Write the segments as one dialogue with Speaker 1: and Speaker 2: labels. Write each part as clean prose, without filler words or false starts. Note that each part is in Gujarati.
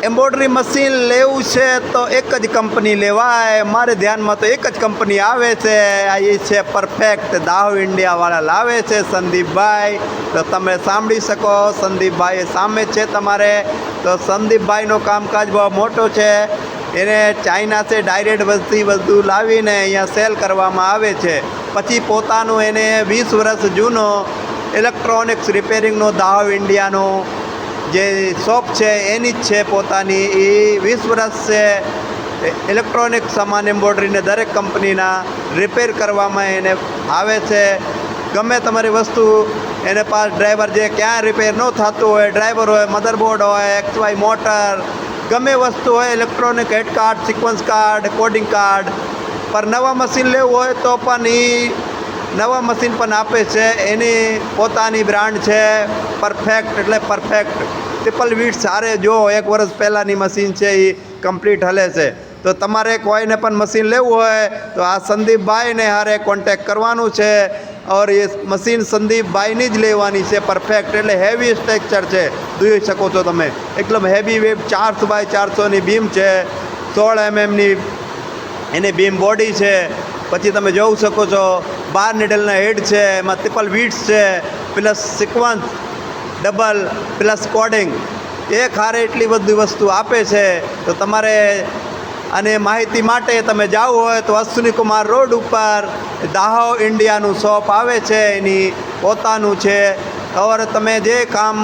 Speaker 1: એમ્બ્રોઇડરી મશીન લેવું છે તો એક જ કંપની લેવાય. મારે ધ્યાનમાં તો એક જ કંપની આવે છે, એ છે પરફેક્ટ. દાવ ઇન્ડિયાવાળા લાવે છે સંદીપભાઈ. તો તમે સાંભળી શકો, સંદીપભાઈ સામે છે તમારે. તો સંદીપભાઈનું કામકાજ બહુ મોટું છે. એને ચાઇનાથી ડાયરેક્ટ બધી વસ્તુ લાવીને અહીંયા સેલ કરવામાં આવે છે. પછી પોતાનું એને 20 વર્ષ જૂનો ઇલેક્ટ્રોનિક્સ રિપેરિંગનો દાવ ઇન્ડિયાનો જે શોપ છે એની જ છે પોતાની. એ 20 વર્ષ છે ઇલેક્ટ્રોનિક સામાન એમ્બ્રોઇડરીને દરેક કંપનીના રિપેર કરવામાં એને આવે છે. ગમે તમારી વસ્તુ એને પાસ ડ્રાઈવર જે ક્યાં રિપેર ન થતું હોય, ડ્રાઈવર હોય, મધરબોર્ડ હોય, XY મોટર, ગમે વસ્તુ હોય, electronic head card, sequence card, coding card પર નવા મશીન લેવું હોય તો પણ એ નવા મશીન પણ આપે છે. એની પોતાની બ્રાન્ડ છે પરફેક્ટ, એટલે પરફેક્ટ. ટ્રિપલ વીટ સારે જો 1 વર્ષ પહેલાંની મશીન છે એ કમ્પ્લીટ હલે છે. તો તમારે કોઈને પણ મશીન લેવું હોય તો આ સંદીપભાઈને હારે કોન્ટેક કરવાનું છે. ઓર એ મશીન સંદીપભાઈની જ લેવાની છે પરફેક્ટ. એટલે હેવી સ્ટ્રક્ચર છે, જોઈ શકો છો તમે. એકદમ હેવી વેબ 400x400ની બીમ છે, 16 mmની એની બીમ બોડી છે. પછી તમે જોઈ શકો છો 12 નીડલના હેડ છે, એમાં ટ્રિપલ વીટ્સ છે, plus sequence, double, plus coding. એક હારે એટલી બધી વસ્તુ આપે છે. તો તમારે અને માહિતી માટે તમે જાવ હોય તો અશ્વિની કુમાર રોડ ઉપર દાવ ઇન્ડિયાનું શોપ આવે છે, એની પોતાનું છે. ઓર તમે જે કામ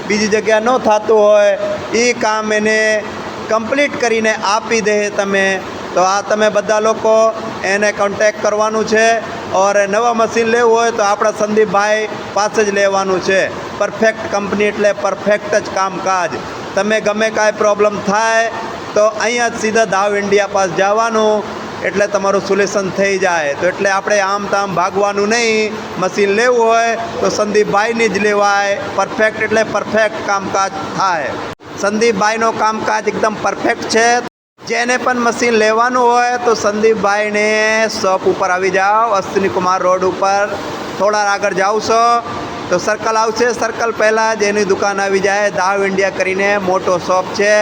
Speaker 1: બીજી જગ્યા ન થતું હોય એ કામ એને કમ્પ્લીટ કરીને આપી દે તમે. તો આ તમે બધા લોકો એને કોન્ટેક કરવાનું છે. ઓર નવા મશીન લેવું હોય તો આપણા સંદીપભાઈ પાસે જ લેવાનું છે. પરફેક્ટ કંપની એટલે પરફેક્ટ જ કામકાજ. તમે ગમે કાંઈ પ્રોબ્લેમ થાય તો અહીંયા જ સીધા દાવ ઇન્ડિયા પાસ જવાનું, એટલે તમારું સોલ્યુશન થઈ જાય. તો એટલે આપણે આમ તામ ભાગવાનું નહીં. મશીન લેવું હોય તો સંદીપભાઈની જ લેવાય. પરફેક્ટ એટલે પરફેક્ટ કામકાજ થાય. સંદીપભાઈનું કામકાજ એકદમ પરફેક્ટ છે. જેને પણ મશીન લેવાનું હોય તો સંદીપભાઈને શોપ ઉપર આવી જાઓ, અશ્વિની કુમાર રોડ ઉપર. થોડા આગળ જાઓ છો તો સર્કલ આવશે, સર્કલ પહેલાં જ એની દુકાન આવી જાય. દાવ ઇન્ડિયા કરીને મોટો શોપ છે.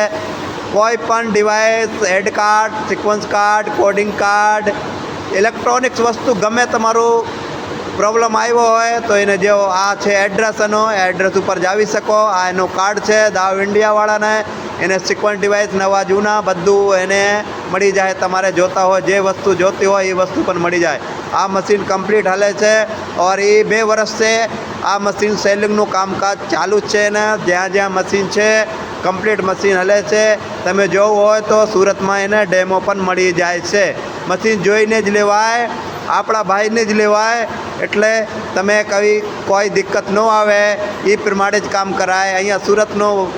Speaker 1: કોઈ પણ device, head card, sequence card, coding card, electronics વસ્તુ ગમે તમારું પ્રોબ્લેમ આવ્યો હોય તો એને જો આ છે એડ્રેસ, એનો એડ્રેસ ઉપર જાવી શકો. આ એનું કાર્ડ છે દાવ ઇન્ડિયાવાળાને. એને સિક્વન્સ ડિવાઇસ નવા જૂના બધું એને મળી જાય. તમારે જોતા હોય જે વસ્તુ જોતી હોય એ વસ્તુ પણ મળી જાય. આ મશીન કમ્પ્લીટ હાલે છે. ઓર એ 2 વર્ષથી આ મશીન સેલિંગનું કામકાજ ચાલુ જ છે ને. જ્યાં જ્યાં મશીન છે કમ્પ્લીટ મશીન હલે છે. તમે જોવું હોય તો સુરતમાં એને ડેમો પણ મળી જાય છે. મશીન જોઈને જ લેવાય, આપણા ભાઈને જ લેવાય. એટલે તમે કોઈ દિક્કત ન આવે એ પ્રમાણે જ કામ કરાય. અહીંયા સુરતનું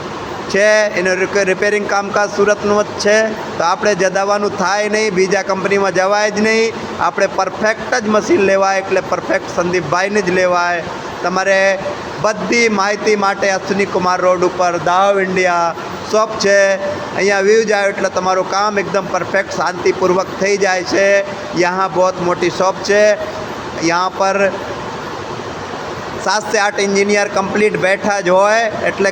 Speaker 1: છે, એનું રિપેરિંગ કામકાજ સુરતનું જ છે. તો આપણે જદાવાનું થાય નહીં, બીજા કંપનીમાં જવાય જ નહીં. આપણે પરફેક્ટ જ મશીન લેવાય, એટલે પરફેક્ટ સંદીપભાઈને જ લેવાય. તમારે બધી માહિતી માટે અશ્વિની કુમાર રોડ ઉપર દાવ ઇન્ડિયા શોપ છે. અહીંયા વ્યૂ જાય એટલે તમારું કામ એકદમ પરફેક્ટ શાંતિપૂર્વક થઈ જાય છે. यहाँ बहुत मोटी शॉप છે. यहाँ पर 7 से 8 इंजीनियर कंप्लीट बैठा જ હોય. એટલે